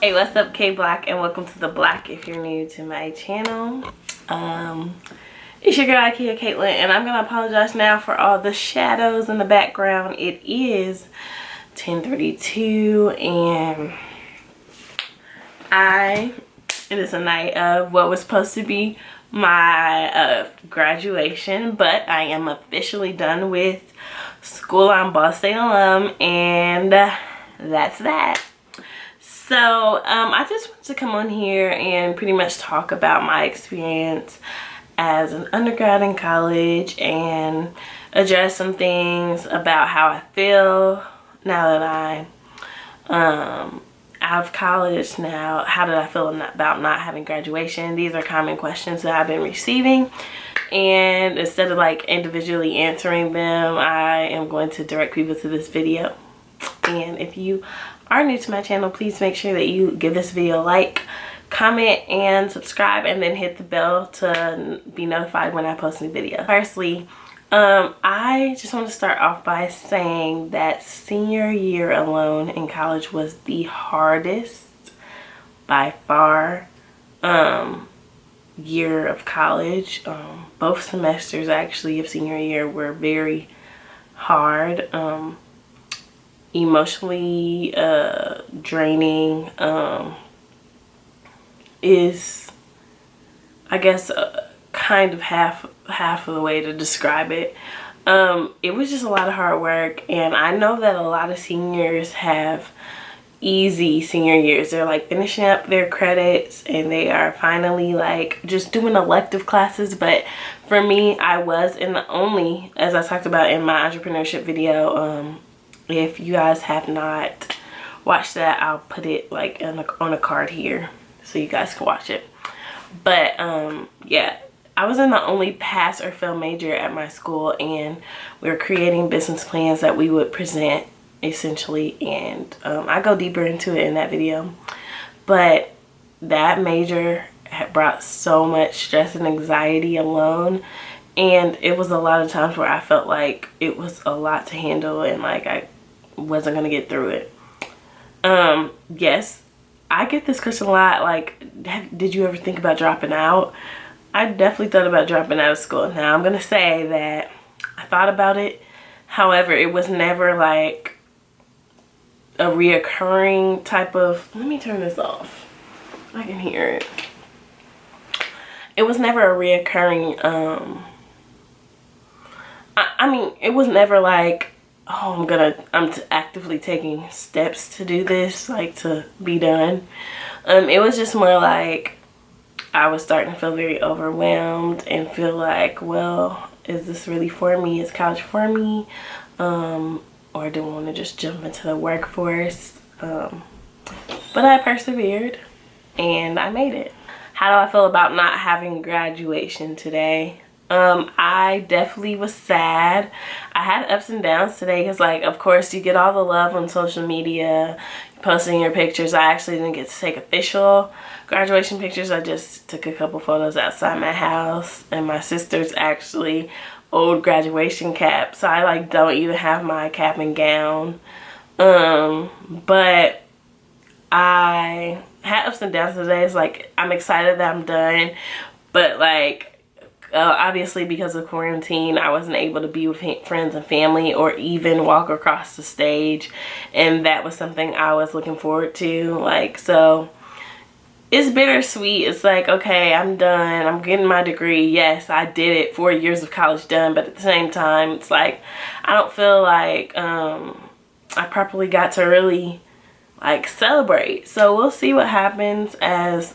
Hey, what's up, K Black, and welcome to the Black if you're new to my channel. It's your girl Ikea Caitlin, and I'm gonna apologize now for all the shadows in the background. It is 10:32 and it is a night of what was supposed to be my graduation, but I am officially done with school. I'm Ball State alum, and that's that. So I just want to come on here and pretty much talk about my experience as an undergrad in college and address some things about how I feel now that I'm out of college now. How did I feel about not having graduation? These are common questions that I've been receiving, and instead of like individually answering them, I am going to direct people to this video. And if you are new to my channel, please make sure that you give this video a like, comment, and subscribe, and then hit the bell to be notified when I post new videos. Firstly, I just want to start off by saying that senior year alone in college was the hardest by far year of college. Both semesters actually of senior year were very hard. Emotionally draining is, I guess, kind of half of the way to describe it. It was just a lot of hard work, and I know that a lot of seniors have easy senior years. They're like finishing up their credits and they are finally like just doing elective classes, but for me, I was in the only, as I talked about in my entrepreneurship video, if you guys have not watched that, I'll put it like on a card here so you guys can watch it. But yeah, I was in the only pass or fail major at my school, and we were creating business plans that we would present essentially, and I go deeper into it in that video. But that major had brought so much stress and anxiety alone, and it was a lot of times where I felt like it was a lot to handle and like I wasn't gonna get through it. Yes, I get this question a lot, like, did you ever think about dropping out? I definitely thought about dropping out of school. Now I'm gonna say that I thought about it, however, it was never like a reoccurring type of, let me turn this off, I can hear it. It was never a reoccurring I mean, it was never like, oh, I'm actively taking steps to do this, like to be done. It was just more like I was starting to feel very overwhelmed and feel like, well, is this really for me? Is college for me? Or do I want to just jump into the workforce? But I persevered and I made it. How do I feel about not having graduation today? I definitely was sad. I had ups and downs today because, like, of course you get all the love on social media, posting your pictures. I actually didn't get to take official graduation pictures. I just took a couple photos outside my house, and my sister's actually old graduation cap, so I like don't even have my cap and gown. But I had ups and downs today. It's like I'm excited that I'm done, but like obviously because of quarantine, I wasn't able to be with friends and family or even walk across the stage, and that was something I was looking forward to. Like, so it's bittersweet. It's like, okay, I'm done, I'm getting my degree. Yes, I did it, 4 years of college done, but at the same time, it's like I don't feel like I properly got to really like celebrate. So we'll see what happens as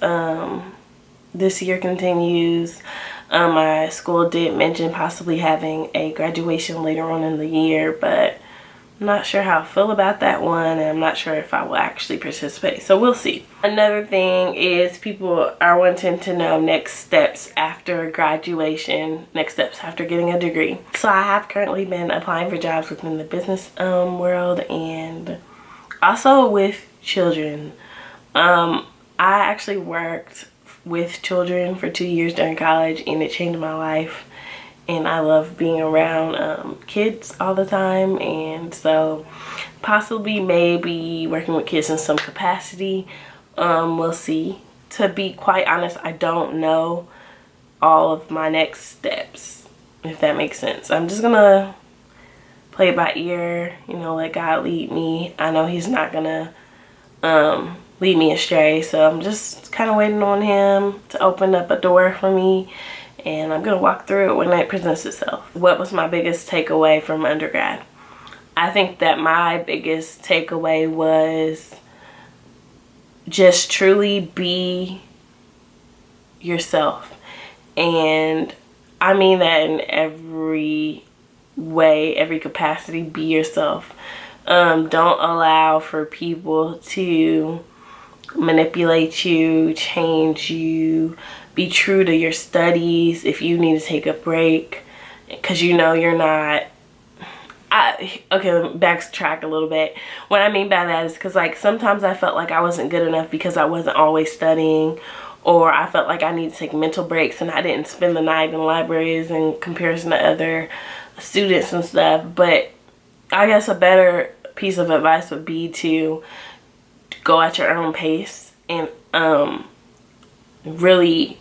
this year continues. My school did mention possibly having a graduation later on in the year, but I'm not sure how I feel about that one, and I'm not sure if I will actually participate, so we'll see. Another thing is people are wanting to know next steps after graduation, next steps after getting a degree. So I have currently been applying for jobs within the business world and also with children. I actually worked with children for 2 years during college, and it changed my life, and I love being around kids all the time, and so possibly maybe working with kids in some capacity We'll see. To be quite honest, I don't know all of my next steps, if that makes sense. I'm just gonna play it by ear, you know, let God lead me. I know he's not gonna lead me astray, so I'm just kind of waiting on him to open up a door for me, and I'm gonna walk through it when it presents itself. What was my biggest takeaway from undergrad? I think that my biggest takeaway was just truly be yourself. And I mean that in every way, every capacity. Be yourself. Don't allow for people to manipulate you, change you. Be true to your studies if you need to take a break, because you know you're not. Okay, let me backtrack a little bit. What I mean by that is because, like, sometimes I felt like I wasn't good enough because I wasn't always studying, or I felt like I needed to take mental breaks and I didn't spend the night in libraries in comparison to other students and stuff. But I guess a better piece of advice would be to go at your own pace and really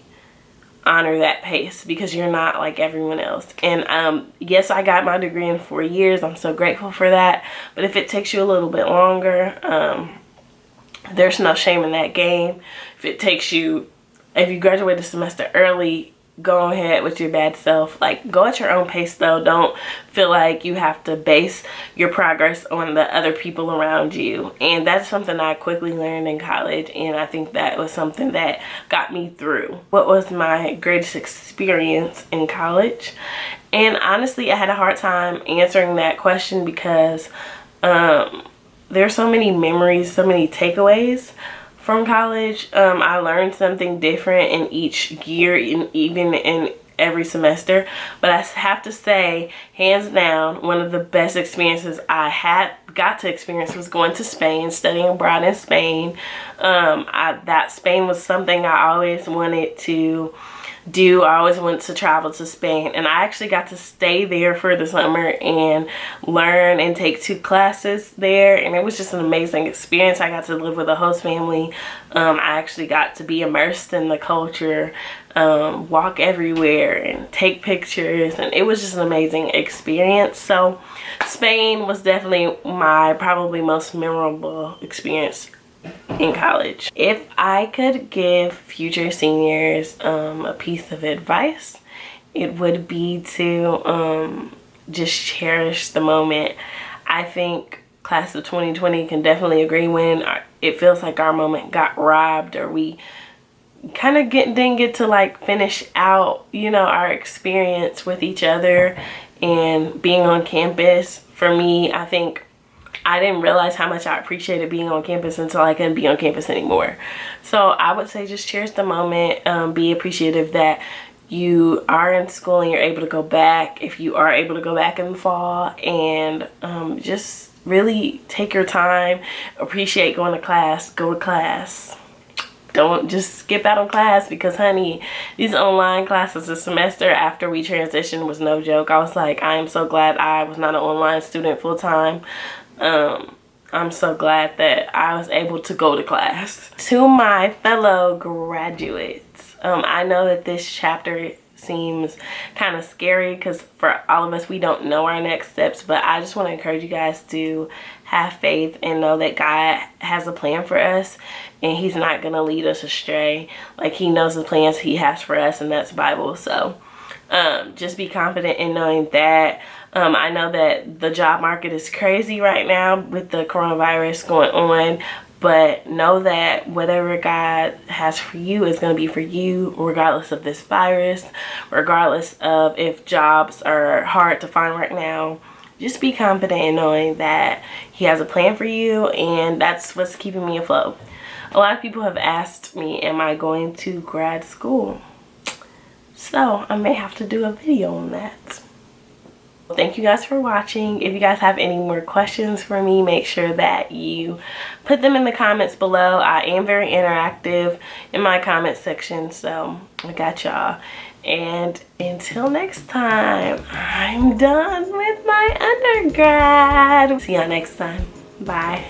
honor that pace, because you're not like everyone else. And yes, I got my degree in 4 years. I'm so grateful for that. But if it takes you a little bit longer, there's no shame in that game. If you graduate a semester early, go ahead with your bad self. Like, go at your own pace though. Don't feel like you have to base your progress on the other people around you. And that's something I quickly learned in college, and I think that was something that got me through. What was my greatest experience in college? And honestly, I had a hard time answering that question because there's so many memories, so many takeaways from college. I learned something different in each year, and even in every semester. But I have to say, hands down, one of the best experiences I got to experience was going to Spain, studying abroad in Spain. That Spain was something I always wanted to do. I always wanted to travel to Spain, and I actually got to stay there for the summer and learn and take 2 classes there, and it was just an amazing experience. I got to live with a host family. I actually got to be immersed in the culture, walk everywhere and take pictures, and it was just an amazing experience. So Spain was definitely my probably most memorable experience in college. If I could give future seniors a piece of advice, it would be to just cherish the moment. I think class of 2020 can definitely agree when it feels like our moment got robbed, or we kind of didn't get to like finish out, you know, our experience with each other and being on campus. For me, I think I didn't realize how much I appreciated being on campus until I couldn't be on campus anymore. So I would say just cherish the moment. Be appreciative that you are in school and you're able to go back, if you are able to go back in the fall, and just really take your time. Appreciate going to class. Go to class. Don't just skip out on class, because honey, these online classes this semester after we transitioned was no joke. I was like, I am so glad I was not an online student full time. I'm so glad that I was able to go to class. To my fellow graduates, I know that this chapter seems kind of scary because for all of us, we don't know our next steps, but I just want to encourage you guys to have faith and know that God has a plan for us, and he's not going to lead us astray. Like, he knows the plans he has for us, and that's Bible. So just be confident in knowing that. I know that the job market is crazy right now with the coronavirus going on, but know that whatever God has for you is going to be for you, regardless of this virus, regardless of if jobs are hard to find right now. Just be confident in knowing that he has a plan for you, and that's what's keeping me afloat. A lot of people have asked me, am I going to grad school? So I may have to do a video on that. Thank you guys for watching. If you guys have any more questions for me, make sure that you put them in the comments below. I am very interactive in my comment section, so I got y'all. And until next time, I'm done with my undergrad. See y'all next time. Bye.